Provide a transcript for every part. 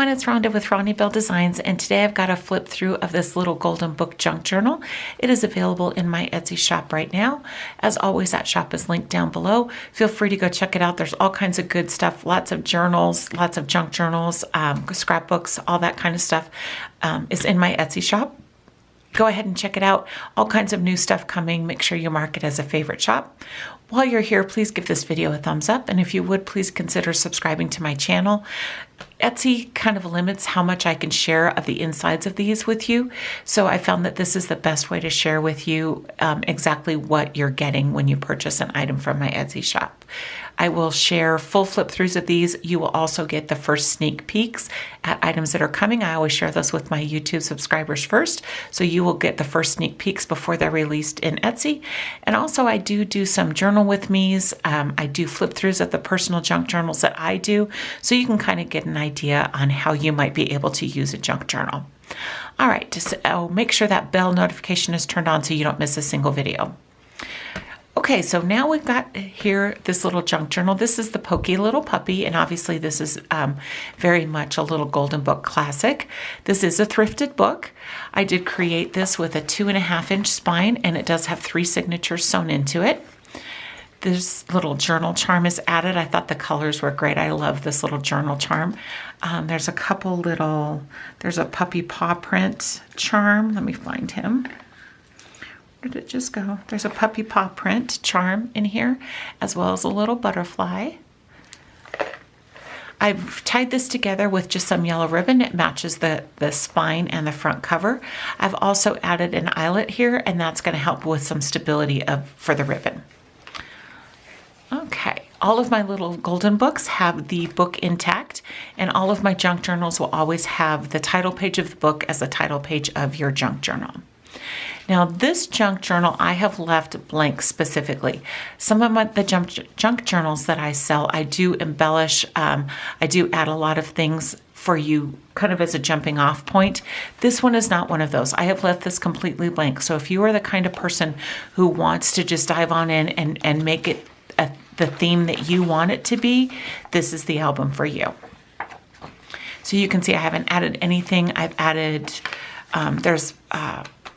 everyone, it's Rhonda with Ronnie Bell Designs, and today I've got a flip through of this little golden book junk journal. It is available in my Etsy shop right now. As always, that shop is linked down below. Feel free to go check it out. There's all kinds of good stuff, lots of journals, lots of junk journals, scrapbooks, all that kind of stuff is in my Etsy shop. Go ahead and check it out. All kinds of new stuff coming. Make sure you mark it as a favorite shop. While you're here, please give this video a thumbs up. And if you would, please consider subscribing to my channel. Etsy kind of limits how much I can share of the insides of these with you. So I found that this is the best way to share with you exactly what you're getting when you purchase an item from my Etsy shop. I will share full flip throughs of these. You will also get the first sneak peeks at items that are coming. I always share those with my YouTube subscribers first. So you will get the first sneak peeks before they're released in Etsy. And also I do some journal with me's. I do flip throughs of the personal junk journals that I do. So you can kind of get an idea on how you might be able to use a junk journal. All right, just make sure that bell notification is turned on so you don't miss a single video. Okay, so now we've got here this little junk journal. This is the Poky little puppy, and obviously this is very much a little golden book classic. This is a thrifted book. I did create this with a 2.5-inch spine, and it does have 3 signatures sewn into it. This little journal charm is added. I thought the colors were great. I love this little journal charm. There's a couple little, there's a puppy paw print charm. Let me find him. Where did it just go? There's a puppy paw print charm in here, as well as a little butterfly. I've tied this together with just some yellow ribbon. It matches the spine and the front cover. I've also added an eyelet here, and that's going to help with some stability for the ribbon. Okay, all of my little golden books have the book intact, and all of my junk journals will always have the title page of the book as the title page of your junk journal. Now this junk journal I have left blank specifically. Some of the junk journals that I sell, I do embellish. I do add a lot of things for you kind of as a jumping off point. This one is not one of those. I have left this completely blank. So if you are the kind of person who wants to just dive on in and make it the theme that you want it to be, this is the album for you. So you can see I haven't added anything. I've added, there's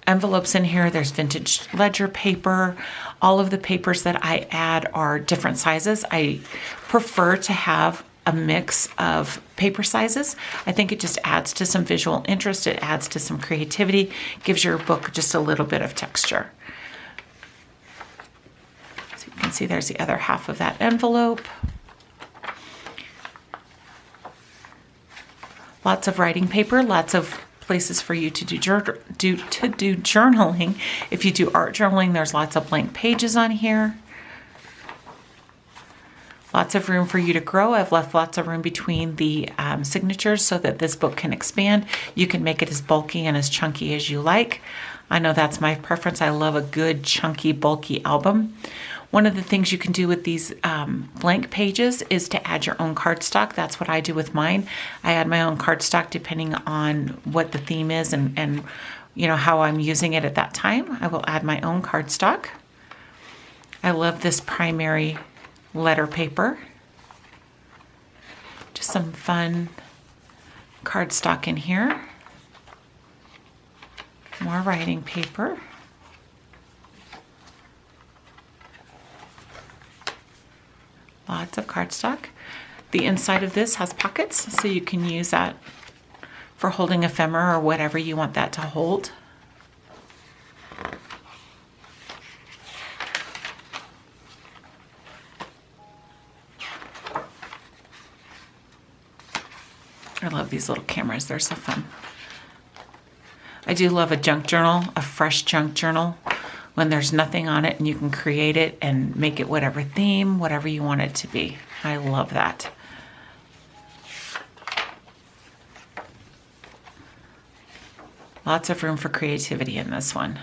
envelopes in here. There's vintage ledger paper. All of the papers that I add are different sizes. I prefer to have a mix of paper sizes. I think it just adds to some visual interest. It adds to some creativity, gives your book just a little bit of texture. So you can see there's the other half of that envelope. Lots of writing paper, lots of places for you to do journaling. If you do art journaling, there's lots of blank pages on here. Lots of room for you to grow. I've left lots of room between the signatures so that this book can expand. You can make it as bulky and as chunky as you like. I know that's my preference. I love a good, chunky, bulky album. One of the things you can do with these blank pages is to add your own cardstock. That's what I do with mine. I add my own cardstock depending on what the theme is and you know how I'm using it at that time. I will add my own cardstock. I love this primary letter paper. Just some fun cardstock in here. More writing paper. Lots of cardstock. The inside of this has pockets, so you can use that for holding ephemera or whatever you want that to hold. I love these little cameras. They're so fun. I do love a junk journal, a fresh junk journal, when there's nothing on it and you can create it and make it whatever theme, whatever you want it to be. I love that. Lots of room for creativity in this one.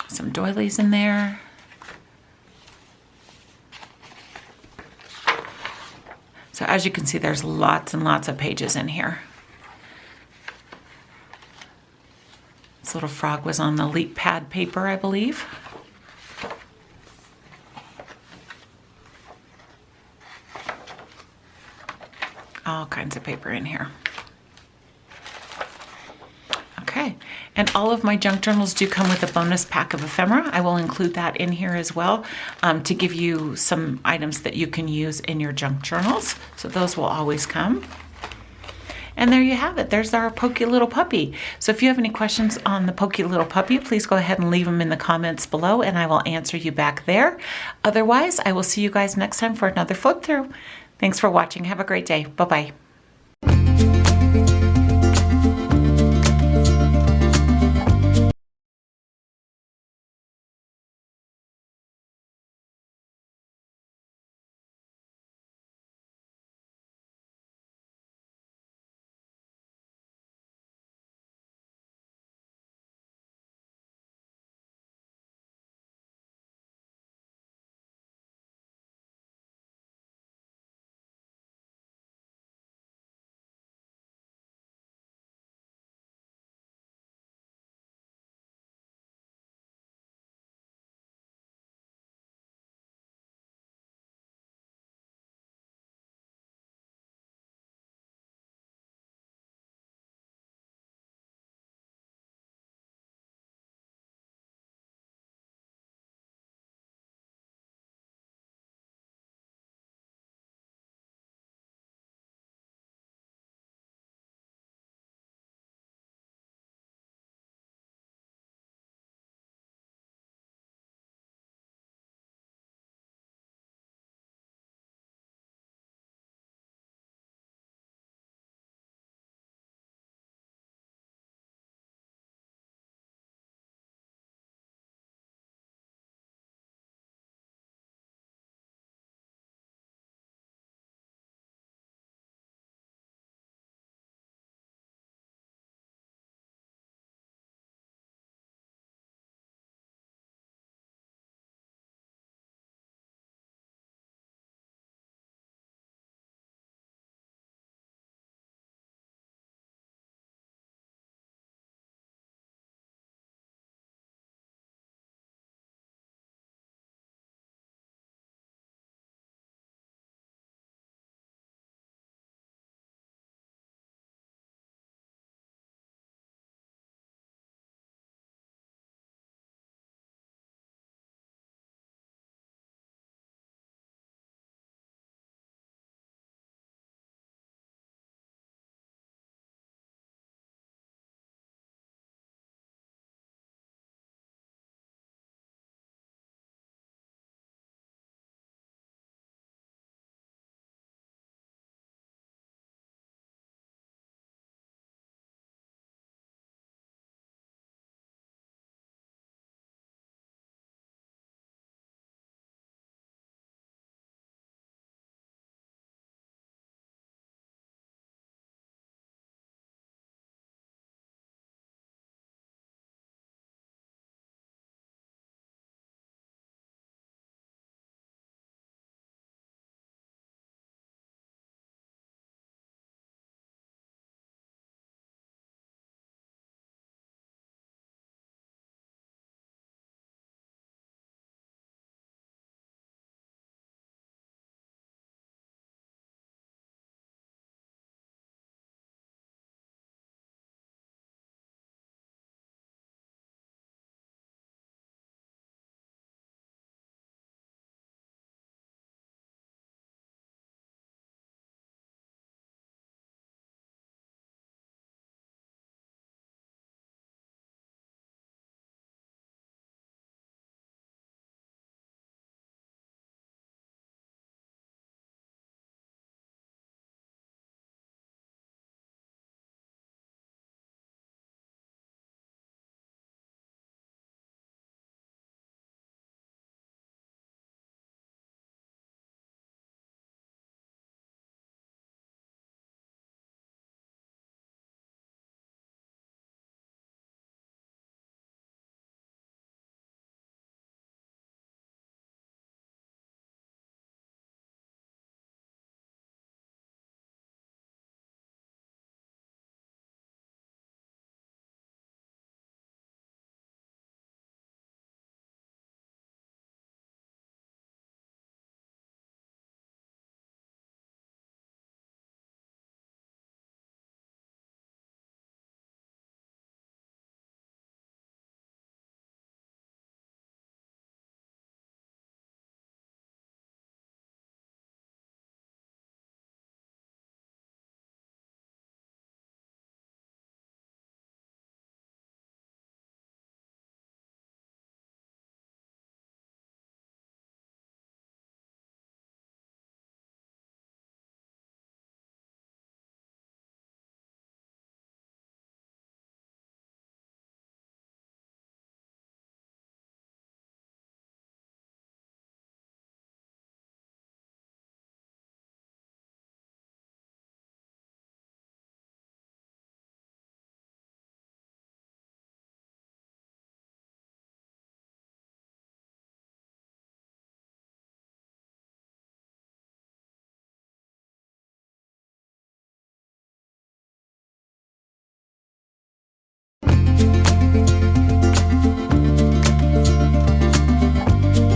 Some doilies in there. So as you can see, there's lots and lots of pages in here. This little frog was on the leap pad paper, I believe. all kinds of paper in here. Okay, and all of my junk journals do come with a bonus pack of ephemera. I will include that in here as well to give you some items that you can use in your junk journals. So those will always come. And there you have it. There's our Poky little puppy. So if you have any questions on the Poky little puppy, please go ahead and leave them in the comments below and I will answer you back there. Otherwise, I will see you guys next time for another flip through. Thanks for watching. Have a great day. Bye-bye.